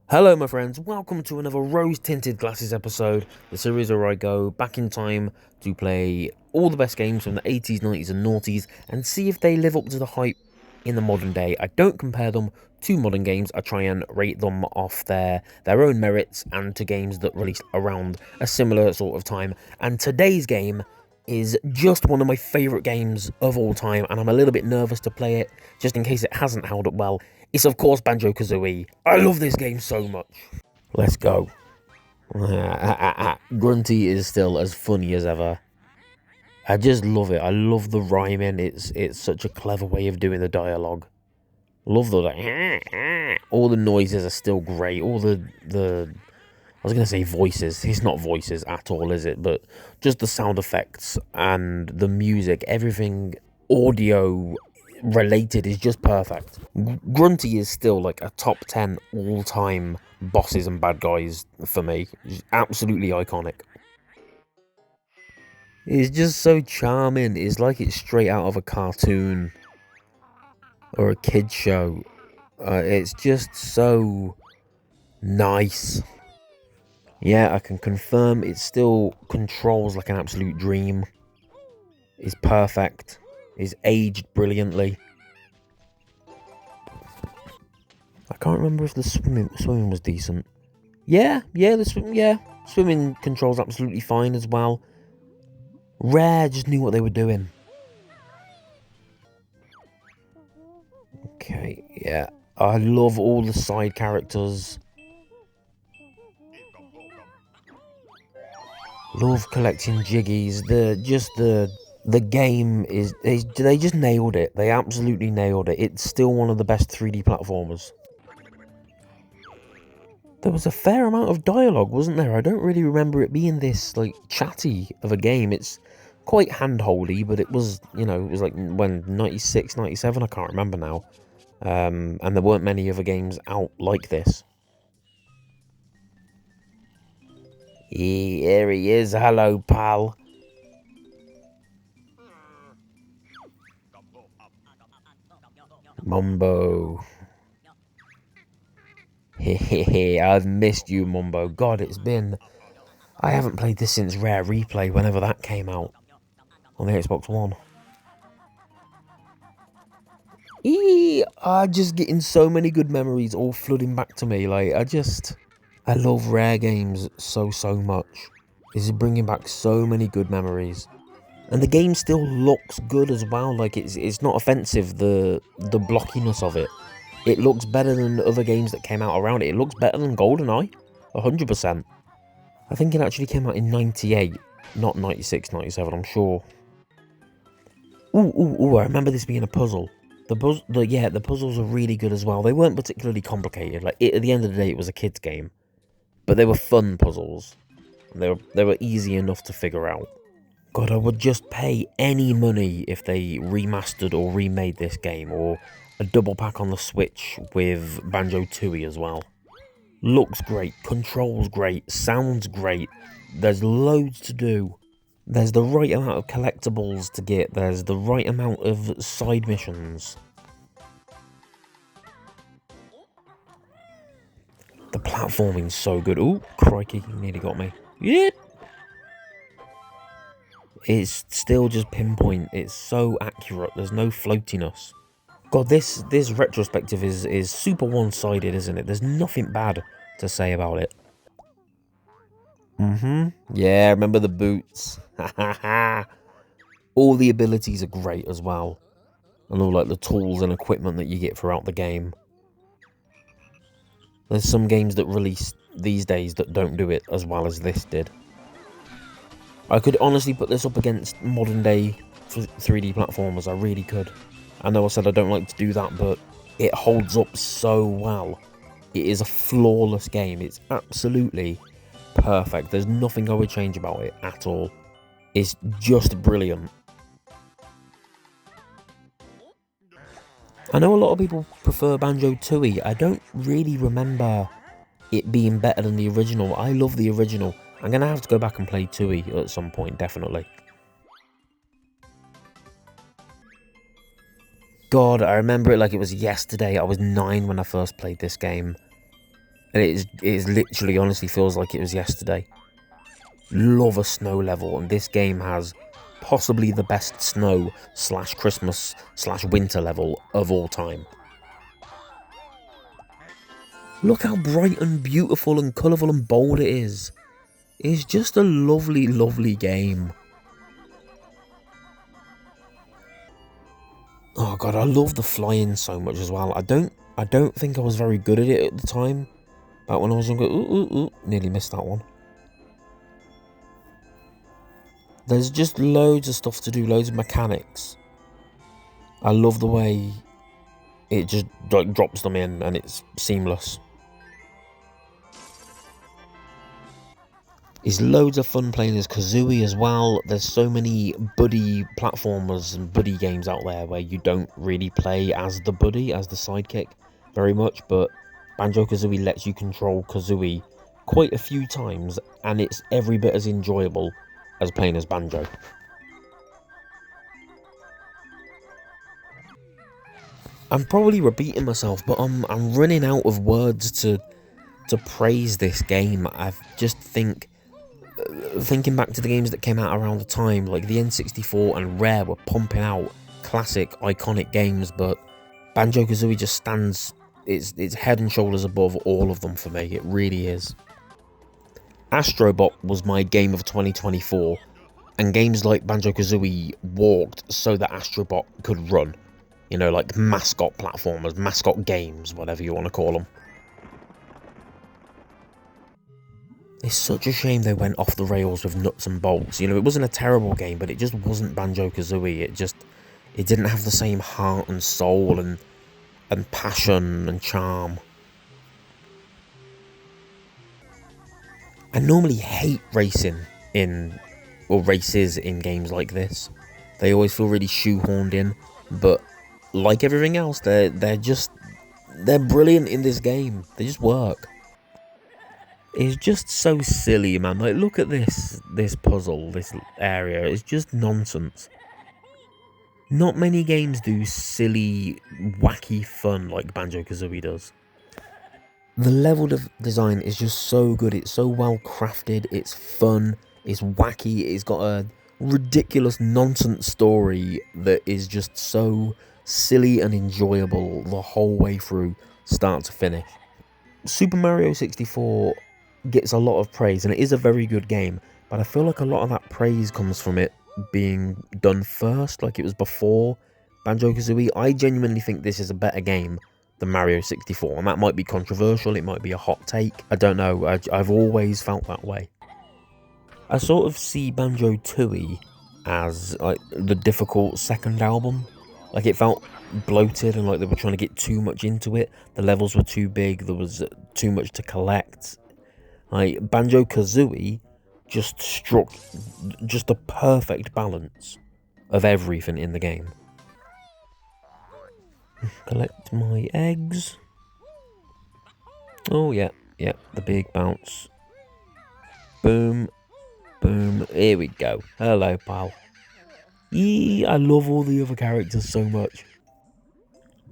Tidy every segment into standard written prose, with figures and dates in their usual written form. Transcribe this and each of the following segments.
Hello my friends, welcome to another rose-tinted glasses episode, the series where I go back in time to play all the best games from the 80s, 90s and noughties and see if they live up to the hype in the modern day. I don't compare them to modern games, I try and rate them off their own merits and to games that released around a similar sort of time. And today's game is just one of my favourite games of all time, and I'm a little bit nervous to play it just in case it hasn't held up well. It's of course Banjo Kazooie. I love this game so much. Let's go. Grunty is still as funny as ever. I just love it. I love the rhyming. It's such a clever way of doing the dialogue. Love the all the noises are still great. All the I was going to say voices. It's not voices at all, is it? But just the sound effects and the music, everything audio related is just perfect. Grunty is still like a top 10 all-time bosses and bad guys for me. Just absolutely iconic. It's just so charming. It's like it's straight out of a cartoon or a kid's show. It's just so nice. Yeah, I can confirm it still controls like an absolute dream. It's perfect. It's aged brilliantly. I can't remember if the swimming was decent. Yeah, swimming controls absolutely fine as well. Rare just knew what they were doing. Okay, yeah. I love all the side characters. Love collecting jiggies. The game they just nailed it. They absolutely nailed it. It's still one of the best 3D platformers. There was a fair amount of dialogue, wasn't there? I don't really remember it being this like chatty of a game. It's quite handholdy, but it was, you know, it was like when 96, 97, I can't remember now. And there weren't many other games out like this. Here he is. Hello, pal. Mumbo. Hehehe, I've missed you, Mumbo. God, I haven't played this since Rare Replay, whenever that came out. On the Xbox One. I'm just getting so many good memories all flooding back to me. Like, I love Rare games so much. This is bringing back so many good memories. And the game still looks good as well. Like, it's not offensive, the blockiness of it. It looks better than other games that came out around it. It looks better than GoldenEye. 100%. I think it actually came out in 98. Not 96, 97, I'm sure. Ooh, I remember this being a puzzle. The puzzles are really good as well. They weren't particularly complicated. Like, at the end of the day, it was a kid's game. But they were fun puzzles. They were easy enough to figure out. God, I would just pay any money if they remastered or remade this game, or a double pack on the Switch with Banjo-Tooie as well. Looks great, controls great, sounds great. There's loads to do. There's the right amount of collectibles to get. There's the right amount of side missions. The platforming's so good. Ooh, crikey, you nearly got me. Yeah. It's still just pinpoint. It's so accurate. There's no floatiness. God, this retrospective is super one-sided, isn't it? There's nothing bad to say about it. Yeah, remember the boots. All the abilities are great as well. And all like the tools and equipment that you get throughout the game. There's some games that release these days that don't do it as well as this did. I could honestly put this up against modern day 3D platformers, I really could. I know I said I don't like to do that, but it holds up so well. It is a flawless game. It's absolutely perfect. There's nothing I would change about it at all. It's just brilliant. I know a lot of people prefer Banjo-Tooie. I don't really remember it being better than the original. I love the original. I'm going to have to go back and play Tooie at some point, definitely. God, I remember it like it was yesterday. I was 9 when I first played this game. And it is literally, honestly feels like it was yesterday. Love a snow level, and this game has possibly the best snow / Christmas / winter level of all time. Look how bright and beautiful and colourful and bold it is. It's just a lovely, lovely game. Oh god, I love the flying so much as well. I don't think I was very good at it at the time. Back when I was younger, nearly missed that one. There's just loads of stuff to do, loads of mechanics. I love the way it just like drops them in and it's seamless. It's loads of fun playing as Kazooie as well. There's so many buddy platformers and buddy games out there where you don't really play as the buddy, as the sidekick very much, but Banjo Kazooie lets you control Kazooie quite a few times, and it's every bit as enjoyable as playing as Banjo. I'm probably repeating myself, but I'm running out of words to praise this game. I just think, thinking back to the games that came out around the time, like the N64 and Rare were pumping out classic, iconic games, but Banjo Kazooie just stands, it's head and shoulders above all of them for me. It really is. Astrobot was my game of 2024, and games like Banjo Kazooie walked so that Astrobot could run. You know, like mascot platformers, mascot games, whatever you want to call them. It's such a shame they went off the rails with nuts and bolts. You know, it wasn't a terrible game, but it just wasn't Banjo Kazooie. It didn't have the same heart and soul and passion and charm. I normally hate races in games like this. They always feel really shoehorned in, but like everything else, they're brilliant in this game. They just work. It's just so silly, man. Like, look at this puzzle, this area. It's just nonsense. Not many games do silly, wacky fun like Banjo Kazooie does. The level design is just so good. It's so well crafted. It's fun. It's wacky. It's got a ridiculous nonsense story that is just so silly and enjoyable the whole way through, start to finish. Super Mario 64 gets a lot of praise, and it is a very good game, but I feel like a lot of that praise comes from it being done first, like it was before Banjo Kazooie. I genuinely think this is a better game than Mario 64, and that might be controversial, it might be a hot take, I don't know. I've always felt that way. I sort of see Banjo-Tooie as like the difficult second album. Like, it felt bloated and like they were trying to get too much into it. The levels were too big, there was too much to collect. Like, Banjo Kazooie just struck just a perfect balance of everything in the game. Collect my eggs. Oh yeah, the big bounce. Boom, boom, here we go. Hello, pal. Yee, I love all the other characters so much.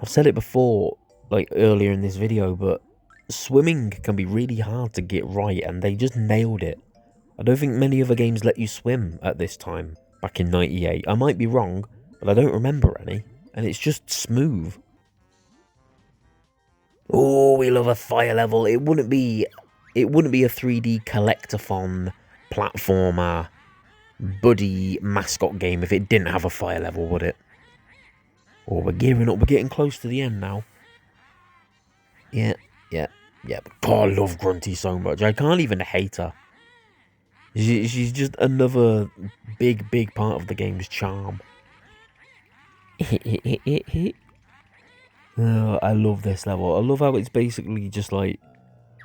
I've said it before, like earlier in this video, but swimming can be really hard to get right, and they just nailed it. I don't think many other games let you swim at this time, back in '98. I might be wrong, but I don't remember any, and it's just smooth. Oh, we love a fire level. It wouldn't be a 3D collectathon platformer buddy mascot game if it didn't have a fire level, would it? Oh, we're gearing up. We're getting close to the end now. Yeah. God, I love Grunty so much. I can't even hate her. She's just another big part of the game's charm. Oh, I love this level. I love how it's basically just like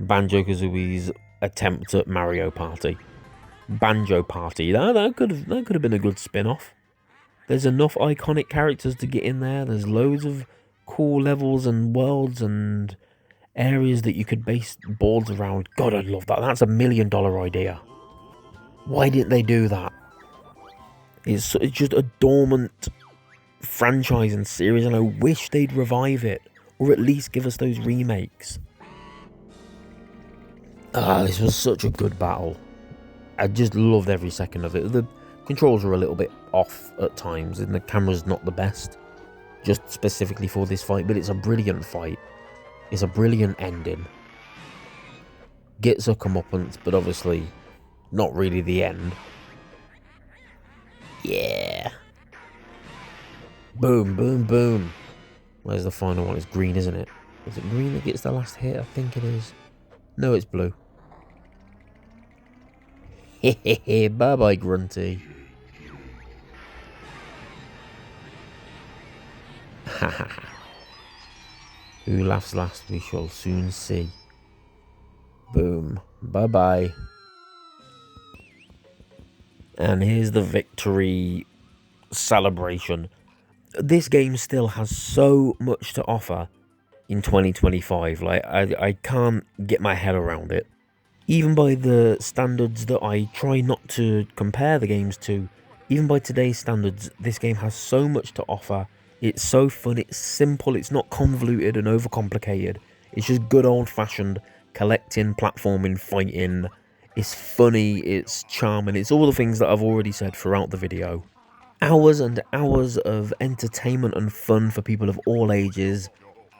Banjo Kazooie's attempt at Mario Party. Banjo Party. That could have been a good spin-off. There's enough iconic characters to get in there. There's loads of cool levels and worlds and areas that you could base boards around. God, I'd love that. That's $1 million idea. Why didn't they do that? It's just a dormant franchise and series, and I wish they'd revive it, or at least give us those remakes. This was such a good battle. I just loved every second of it. The controls were a little bit off at times, and the camera's not the best, just specifically for this fight, but it's a brilliant fight. It's a brilliant ending. Gets a comeuppance, but obviously not really the end. Yeah. Boom, boom, boom. Where's the final one? It's green, isn't it? Is it green that gets the last hit? I think it is. No, it's blue. Hehehe, bye-bye, Grunty. Haha. Who laughs last we shall soon see. Boom. Bye-bye. And here's the victory celebration. This game still has so much to offer in 2025. Like, I can't get my head around it. Even by the standards that I try not to compare the games to, even by today's standards, this game has so much to offer. It's so fun, it's simple, it's not convoluted and overcomplicated. It's just good old-fashioned collecting, platforming, fighting. It's funny, it's charming, it's all the things that I've already said throughout the video. Hours and hours of entertainment and fun for people of all ages.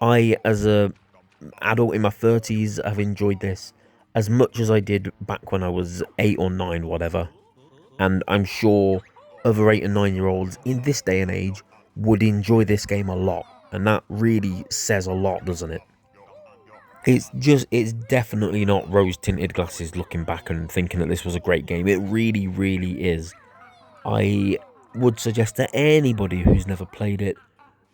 I, as an adult in my 30s, have enjoyed this as much as I did back when I was 8 or 9, whatever. And I'm sure other 8 and 9-year-olds in this day and age would enjoy this game a lot. And that really says a lot, doesn't it? It's definitely not rose-tinted glasses looking back and thinking that this was a great game. It really, really is. I would suggest to anybody who's never played it,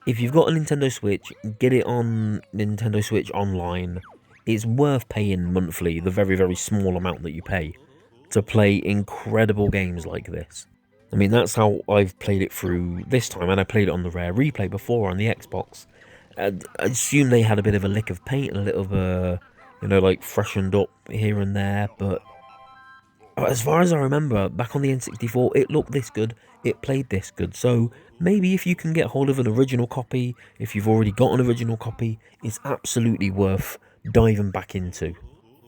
if you've got a Nintendo Switch, get it on Nintendo Switch Online. It's worth paying monthly, the very, very small amount that you pay, to play incredible games like this. I mean, that's how I've played it through this time, and I played it on the Rare Replay before on the Xbox. I assume they had a bit of a lick of paint and a little bit, like freshened up here and there, but as far as I remember, back on the N64, it looked this good, it played this good, so maybe if you can get hold of an original copy, if you've already got an original copy, it's absolutely worth diving back into.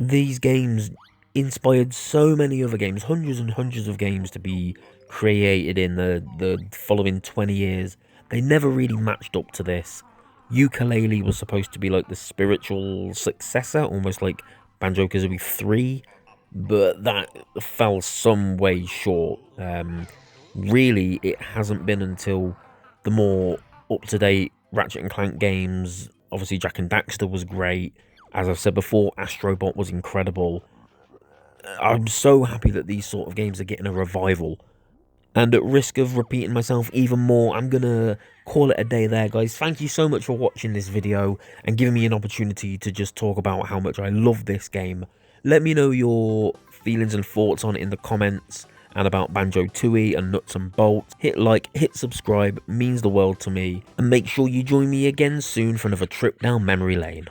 These games inspired so many other games, hundreds and hundreds of games to be created in the following 20 years. They never really matched up to this. Ukulele was supposed to be like the spiritual successor, almost like Banjo Kazooie 3, but that fell some way short. Really, it hasn't been until the more up-to-date Ratchet and Clank games. Obviously, Jak and Daxter was great. As I've said before, Astrobot was incredible. I'm so happy that these sort of games are getting a revival. And at risk of repeating myself even more, I'm going to call it a day there, guys. Thank you so much for watching this video and giving me an opportunity to just talk about how much I love this game. Let me know your feelings and thoughts on it in the comments, and about Banjo-Tooie and Nuts and Bolts. Hit like, hit subscribe, means the world to me. And make sure you join me again soon for another trip down memory lane.